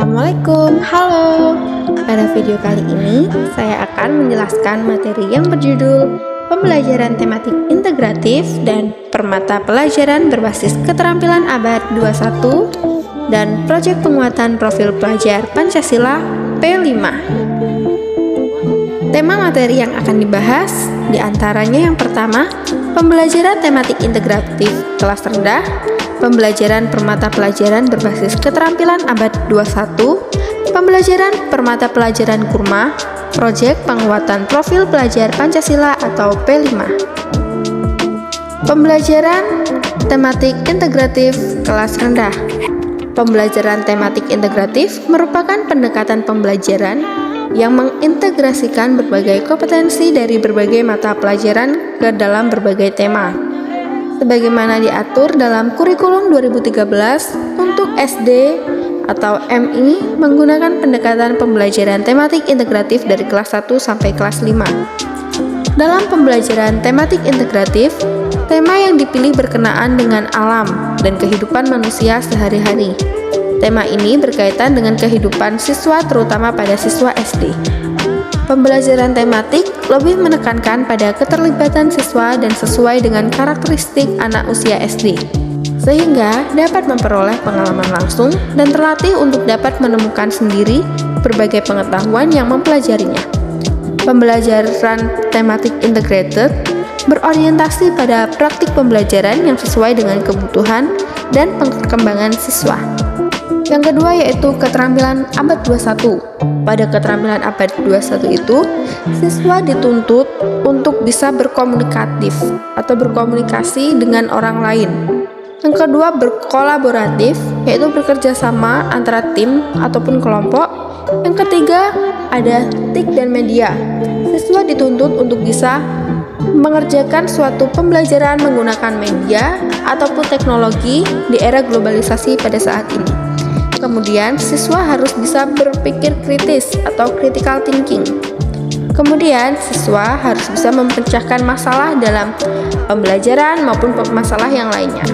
Assalamualaikum, halo. Pada video kali ini, saya akan menjelaskan materi yang berjudul Pembelajaran Tematik Integratif dan Permata Pelajaran Berbasis Keterampilan Abad 21 dan Proyek Penguatan Profil Pelajar Pancasila P5. Tema materi yang akan dibahas diantaranya yang pertama, pembelajaran tematik integratif kelas rendah, pembelajaran permata pelajaran berbasis keterampilan abad 21, pembelajaran permata pelajaran kurma, proyek penguatan profil pelajar Pancasila atau P5. Pembelajaran tematik integratif kelas rendah. Pembelajaran tematik integratif merupakan pendekatan pembelajaran yang mengintegrasikan berbagai kompetensi dari berbagai mata pelajaran ke dalam berbagai tema. Sebagaimana diatur dalam kurikulum 2013 untuk SD atau MI menggunakan pendekatan pembelajaran tematik integratif dari kelas 1 sampai kelas 5. Dalam pembelajaran tematik integratif, tema yang dipilih berkenaan dengan alam dan kehidupan manusia sehari-hari. Tema ini berkaitan dengan kehidupan siswa terutama pada siswa SD. Pembelajaran tematik lebih menekankan pada keterlibatan siswa dan sesuai dengan karakteristik anak usia SD, sehingga dapat memperoleh pengalaman langsung dan terlatih untuk dapat menemukan sendiri berbagai pengetahuan yang mempelajarinya. Pembelajaran tematik integrated berorientasi pada praktik pembelajaran yang sesuai dengan kebutuhan dan perkembangan siswa. Yang kedua yaitu keterampilan abad 21. Pada keterampilan abad 21 itu, siswa dituntut untuk bisa berkomunikatif atau berkomunikasi dengan orang lain. Yang kedua berkolaboratif, yaitu bekerja sama antara tim ataupun kelompok. Yang ketiga ada TIK dan media. Siswa dituntut untuk bisa mengerjakan suatu pembelajaran menggunakan media ataupun teknologi di era globalisasi pada saat ini. Kemudian, siswa harus bisa berpikir kritis atau critical thinking. Kemudian, siswa harus bisa memecahkan masalah dalam pembelajaran maupun masalah yang lainnya.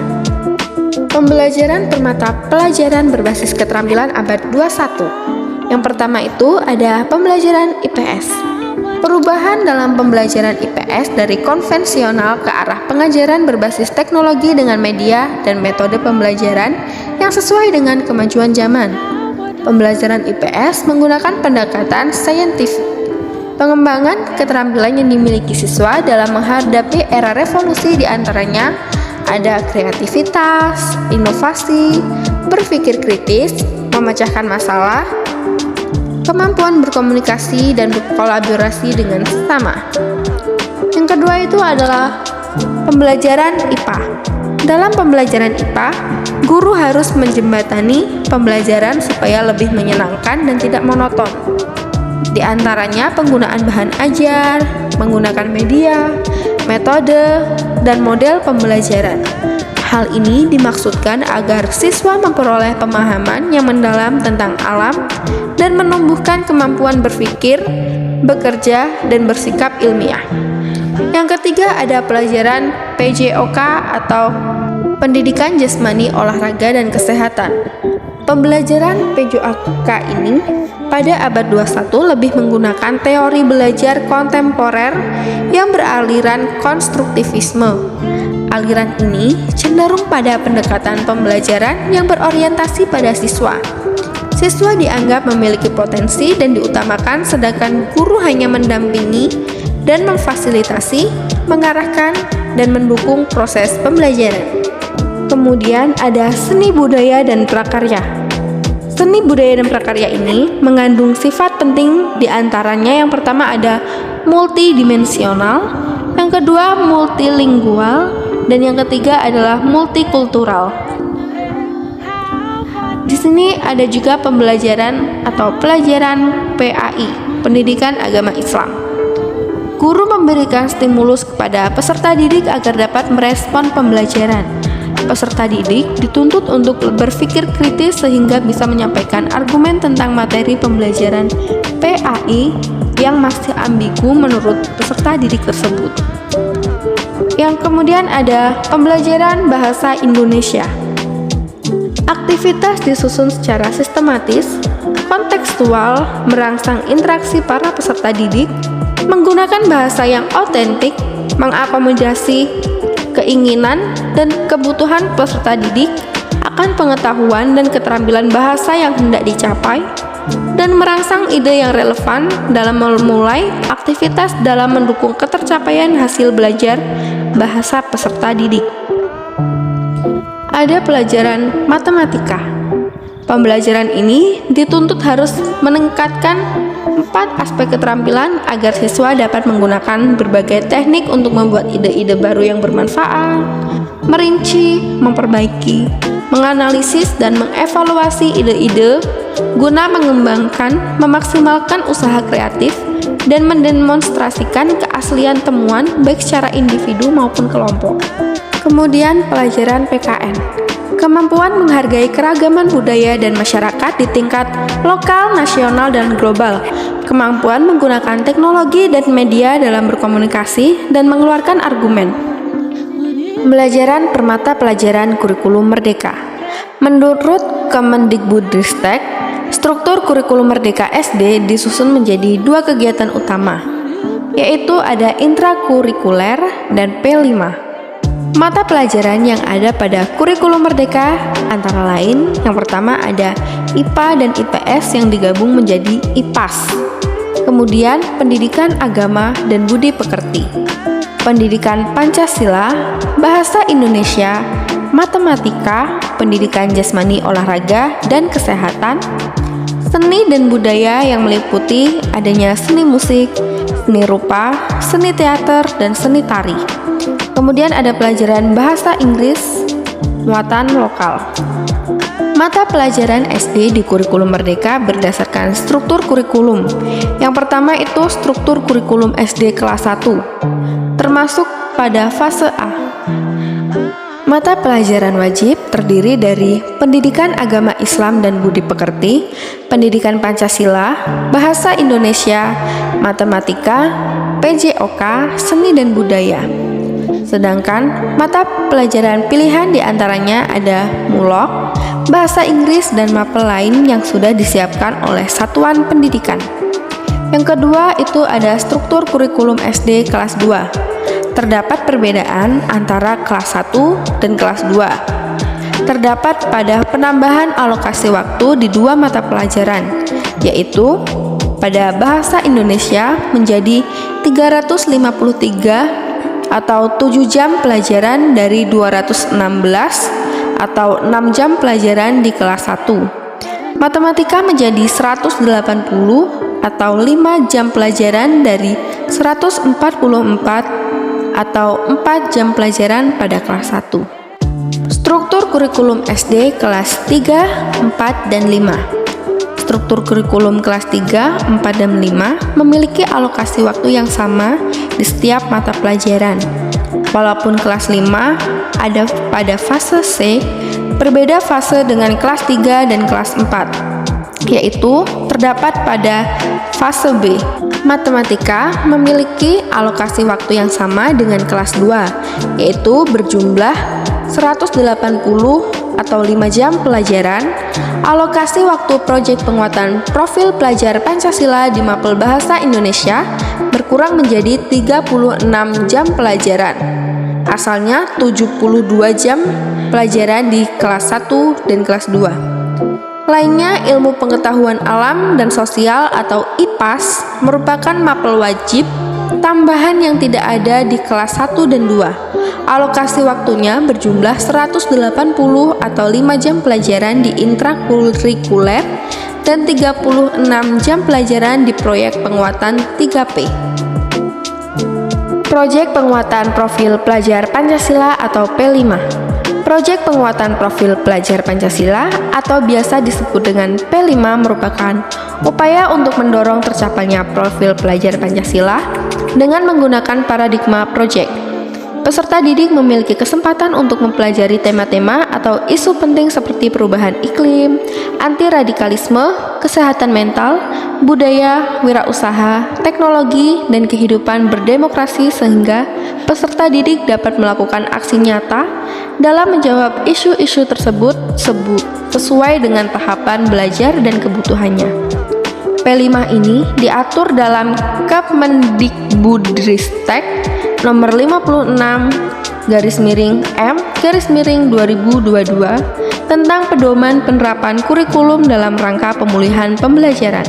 Pembelajaran permata pelajaran berbasis keterampilan abad 21. Yang pertama itu ada pembelajaran IPS. Perubahan dalam pembelajaran IPS dari konvensional ke arah pengajaran berbasis teknologi dengan media dan metode pembelajaran yang sesuai dengan kemajuan zaman. Pembelajaran IPS menggunakan pendekatan saintifik. Pengembangan keterampilan yang dimiliki siswa dalam menghadapi era revolusi diantaranya ada kreativitas, inovasi, berpikir kritis, memecahkan masalah, kemampuan berkomunikasi dan berkolaborasi dengan sesama. Yang kedua itu adalah pembelajaran IPA. Dalam pembelajaran IPA, guru harus menjembatani pembelajaran supaya lebih menyenangkan dan tidak monoton. Di antaranya penggunaan bahan ajar, menggunakan media, metode, dan model pembelajaran. Hal ini dimaksudkan agar siswa memperoleh pemahaman yang mendalam tentang alam dan menumbuhkan kemampuan berpikir, bekerja, dan bersikap ilmiah. Yang ketiga ada pelajaran PJOK atau Pendidikan Jasmani, Olahraga, dan Kesehatan. Pembelajaran PJOK ini pada abad 21 lebih menggunakan teori belajar kontemporer yang beraliran konstruktivisme. Aliran ini cenderung pada pendekatan pembelajaran yang berorientasi pada siswa. Siswa dianggap memiliki potensi dan diutamakan, sedangkan guru hanya mendampingi dan memfasilitasi, mengarahkan, dan mendukung proses pembelajaran. Kemudian ada seni budaya dan prakarya. Seni budaya dan prakarya ini mengandung sifat penting, diantaranya yang pertama ada multidimensional, yang kedua multilingual, dan yang ketiga adalah multikultural. Di sini ada juga pembelajaran atau pelajaran PAI, Pendidikan Agama Islam. Guru memberikan stimulus kepada peserta didik agar dapat merespon pembelajaran. Peserta didik dituntut untuk berpikir kritis sehingga bisa menyampaikan argumen tentang materi pembelajaran PAI yang masih ambigu menurut peserta didik tersebut. Yang kemudian ada pembelajaran bahasa Indonesia. Aktivitas disusun secara sistematis kontekstual, merangsang interaksi para peserta didik, menggunakan bahasa yang otentik, mengakomodasi keinginan dan kebutuhan peserta didik akan pengetahuan dan keterampilan bahasa yang hendak dicapai, dan merangsang ide yang relevan dalam memulai aktivitas dalam mendukung ketercapaian hasil belajar bahasa peserta didik. Ada pelajaran matematika. Pembelajaran ini dituntut harus meningkatkan 4 aspek keterampilan agar siswa dapat menggunakan berbagai teknik untuk membuat ide-ide baru yang bermanfaat, merinci, memperbaiki, menganalisis, dan mengevaluasi ide-ide guna mengembangkan, memaksimalkan usaha kreatif, dan mendemonstrasikan keaslian temuan baik secara individu maupun kelompok. Kemudian pelajaran PKN. Kemampuan menghargai keragaman budaya dan masyarakat di tingkat lokal, nasional, dan global. Kemampuan menggunakan teknologi dan media dalam berkomunikasi dan mengeluarkan argumen. Pembelajaran permata pelajaran kurikulum merdeka. Menurut Kemendikbudristek, struktur kurikulum merdeka SD disusun menjadi 2 kegiatan utama, yaitu ada intrakurikuler dan P5. Mata pelajaran yang ada pada kurikulum merdeka antara lain, yang pertama ada IPA dan IPS yang digabung menjadi IPAS. Kemudian pendidikan agama dan budi pekerti, pendidikan Pancasila, bahasa Indonesia, matematika, pendidikan jasmani olahraga dan kesehatan, seni dan budaya yang meliputi adanya seni musik, seni rupa, seni teater, dan seni tari. Kemudian ada pelajaran bahasa Inggris, muatan lokal. Mata pelajaran SD di kurikulum merdeka berdasarkan struktur kurikulum. Yang pertama itu struktur kurikulum SD kelas 1, termasuk pada fase A. Mata pelajaran wajib terdiri dari pendidikan agama Islam dan budi pekerti, pendidikan Pancasila, bahasa Indonesia, matematika, PJOK, seni dan budaya. Sedangkan mata pelajaran pilihan diantaranya ada mulok, bahasa Inggris, dan mapel lain yang sudah disiapkan oleh satuan pendidikan. Yang kedua itu ada struktur kurikulum SD kelas 2. Terdapat perbedaan antara kelas 1 dan kelas 2. Terdapat pada penambahan alokasi waktu di 2 mata pelajaran, yaitu pada bahasa Indonesia menjadi 353 atau 7 jam pelajaran dari 216 atau 6 jam pelajaran di kelas 1. Matematika menjadi 180 atau 5 jam pelajaran dari 144 atau 4 jam pelajaran pada kelas 1. Struktur kurikulum SD kelas 3, 4, dan 5. Struktur kurikulum kelas 3, 4, dan 5 memiliki alokasi waktu yang sama di setiap mata pelajaran. Walaupun kelas 5 ada pada fase C, berbeda fase dengan kelas 3 dan kelas 4, yaitu terdapat pada fase B. Matematika memiliki alokasi waktu yang sama dengan kelas 2, yaitu berjumlah 180 atau 5 jam pelajaran. Alokasi waktu proyek penguatan profil pelajar Pancasila di mapel bahasa Indonesia berkurang menjadi 36 jam pelajaran. Asalnya 72 jam pelajaran di kelas 1 dan kelas 2. Lainnya, ilmu pengetahuan alam dan sosial atau IPAS merupakan mapel wajib tambahan yang tidak ada di kelas 1 dan 2. Alokasi waktunya berjumlah 180 atau 5 jam pelajaran di intrakurikuler dan 36 jam pelajaran di proyek penguatan 3P. Proyek penguatan profil pelajar Pancasila atau P5. Proyek penguatan profil pelajar Pancasila atau biasa disebut dengan P5 merupakan upaya untuk mendorong tercapainya profil pelajar Pancasila dengan menggunakan paradigma proyek. Peserta didik memiliki kesempatan untuk mempelajari tema-tema atau isu penting seperti perubahan iklim, anti-radikalisme, kesehatan mental, budaya, wirausaha, teknologi, dan kehidupan berdemokrasi sehingga peserta didik dapat melakukan aksi nyata dalam menjawab isu-isu tersebut sesuai dengan tahapan belajar dan kebutuhannya. P5 ini diatur dalam Kemendikbudristek nomor 56/M/2022 tentang pedoman penerapan kurikulum dalam rangka pemulihan pembelajaran.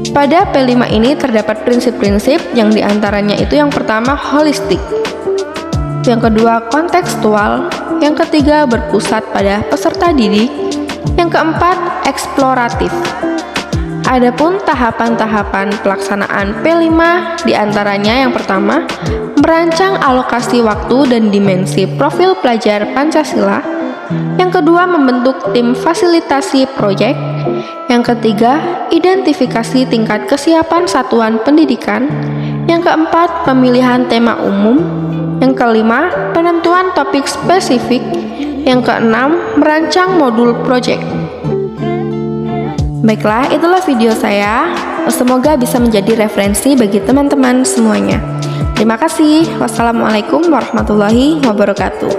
Pada P5 ini terdapat prinsip-prinsip yang diantaranya itu yang pertama holistik, yang kedua kontekstual, yang ketiga berpusat pada peserta didik, yang keempat eksploratif. Adapun tahapan-tahapan pelaksanaan P5 diantaranya yang pertama, merancang alokasi waktu dan dimensi profil pelajar Pancasila. Yang kedua, membentuk tim fasilitasi proyek. Yang ketiga, identifikasi tingkat kesiapan satuan pendidikan. Yang keempat, pemilihan tema umum. Yang kelima, penentuan topik spesifik. Yang keenam, merancang modul proyek. Baiklah, itulah video saya. Semoga bisa menjadi referensi bagi teman-teman semuanya. Terima kasih. Wassalamualaikum warahmatullahi wabarakatuh.